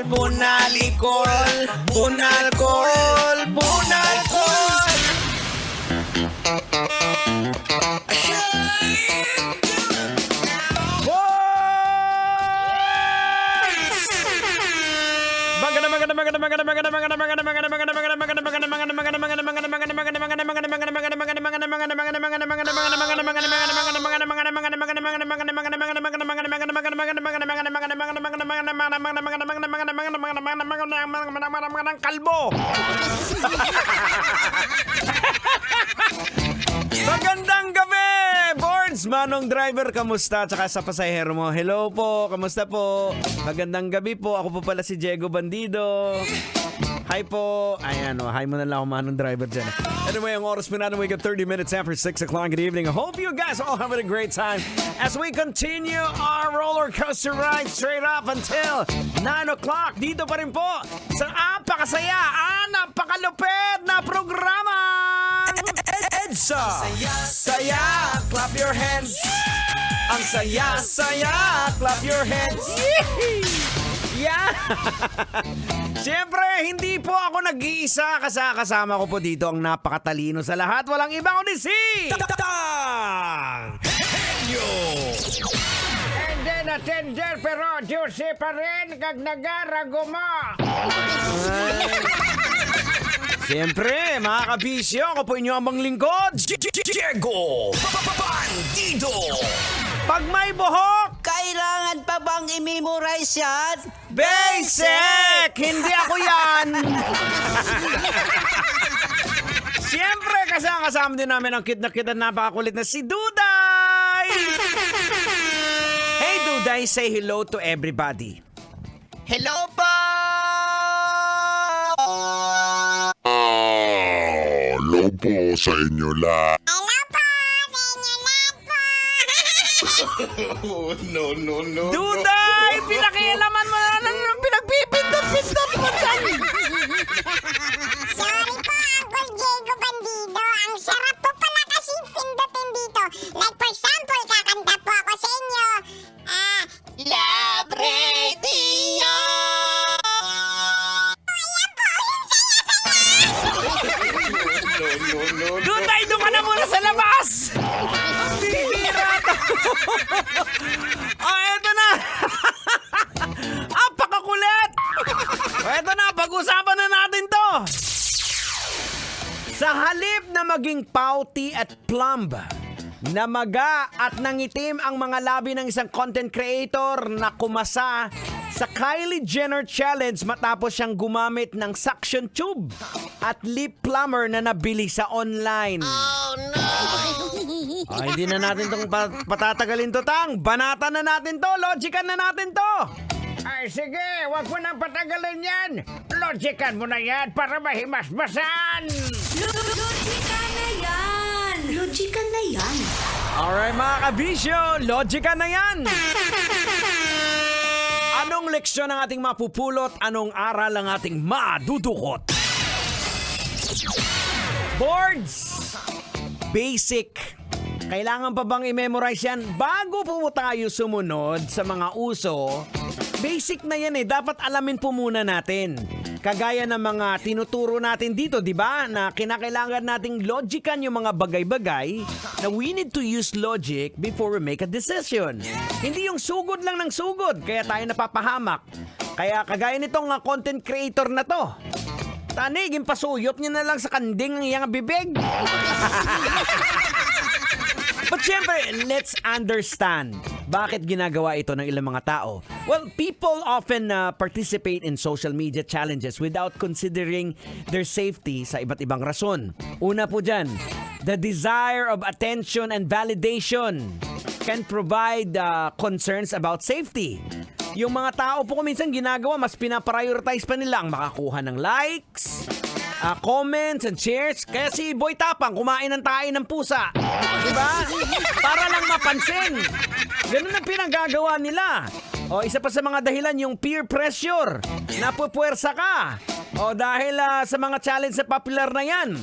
bunalikol, bunalkol, bunalkol. Kalbo. Magandang gabi, Boards! Manong driver, kamusta? Tsaka sa pasahero mo, hello po, kamusta po? Magandang gabi po, ako po pala si Diego Bandido. Hi po. Ayan o, hi mo na lang ako, Manong driver dyan. Anyway, ang oras po natin, we got 30 minutes after 6 o'clock. Good evening. I hope you guys all having a great time as we continue our roller coaster ride straight up until 9 o'clock. Dito pa rin po sa napakasaya, napakalupit na programa. EDSA! Saya! Clap your hands! Ang saya! Clap your hands! Yeah! Siyempre, hindi po ako nag-iisa. Kasama ko po dito ang napakatalino sa lahat. Walang ibang kundi si... Tang! Henyo! And then attender pero juicy pa rin kag nagarago mo. Siyempre, mga kabisyo, ako po inyo amang lingkod, Diego Bandido! Pag may buhok, Kailangan pa bang i-memorize yan? basic! Hindi ako yan! Siyempre, kasama din namin ang cute na napakakulit na si Duday! Hey Duday, say hello to everybody. Hello po! Hello po sa inyo lahat. Duday! Pinakialaman mo na ng pinagpipindot-pindot mo dyan! Sorry po, Uncle Diego Bandido. Ang sarap po pala kasing pindutin dito. Like for example, kakanta po ako sa inyo. Love Radio! Ayan po, yung saya-saya. Duday, doon ka na muna sa labas! Bihira to! Eto na! Apakakulit! Eto na, pag-usapan na natin to! Sa halip na maging pouty at plump, namaga at nangitim ang mga labi ng isang content creator na kumasa sa Kylie Jenner Challenge matapos siyang gumamit ng suction tube at lip plumber na nabili sa online. Oh no! Hindi na natin itong patatagalin to, Tang. Banatan na natin to, logican na natin to. Ay sige, wag mo nang patagalin yan. Logican mo na yan para mahimasmasan. Logika na yan! Logika na yan! Alright mga kabisyo, logican na yan. Anong leksyon ang ating mapupulot? Anong aral ang ating madudukot? Boards! Basic. Kailangan pa bang i-memorize yan? Bago po tayo sumunod sa mga uso, basic na yan eh. Dapat alamin po muna natin. Kagaya ng mga tinuturo natin dito, di ba? Na kinakailangan nating logican yung mga bagay-bagay na we need to use logic before we make a decision. Hindi yung sugod lang ng sugod, kaya tayo napapahamak. Kaya kagaya nitong content creator na to, tanig, impasuyop niya na lang sa kanding ng iyang bibig. But syempre, let's understand bakit ginagawa ito ng ilang mga tao. Well, people often participate in social media challenges without considering their safety sa iba't ibang rason. Una po dyan, the desire of attention and validation can provide concerns about safety. Yung mga tao po minsan ginagawa, mas pinaprioritize pa nila ang makakuha ng likes, comments and shares. Kaya si Boy Tapang kumain ng tae ng pusa. Diba? Para lang mapansin. Ganun ang pinagagawa nila. O isa pa sa mga dahilan yung peer pressure. Napupuwersa ka. O dahil sa mga challenge na popular na yan.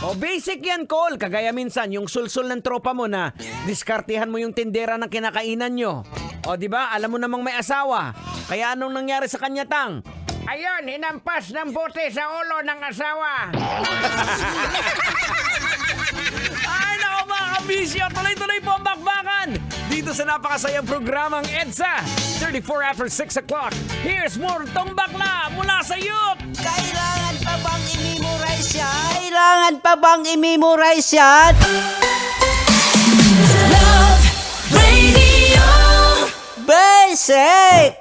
O basic yan, Cole. Kagaya minsan yung sulsul ng tropa mo na diskartihan mo yung tindera ng kinakainan nyo. O di ba? Alam mo namang may asawa. Kaya anong nangyari sa kanya, Tang? Ayun, hinampas ng bote sa ulo ng asawa. Ay, nako mga kabisyo, tuloy-tuloy po ang bakbakan dito sa napakasayang programang EDSA. 34 after 6 o'clock. Here's more Tong Bakla mula sa youth. Kailangan pa bang i-memorize yan? Kailangan pa bang i-memorize yan? Love Radio. Basic!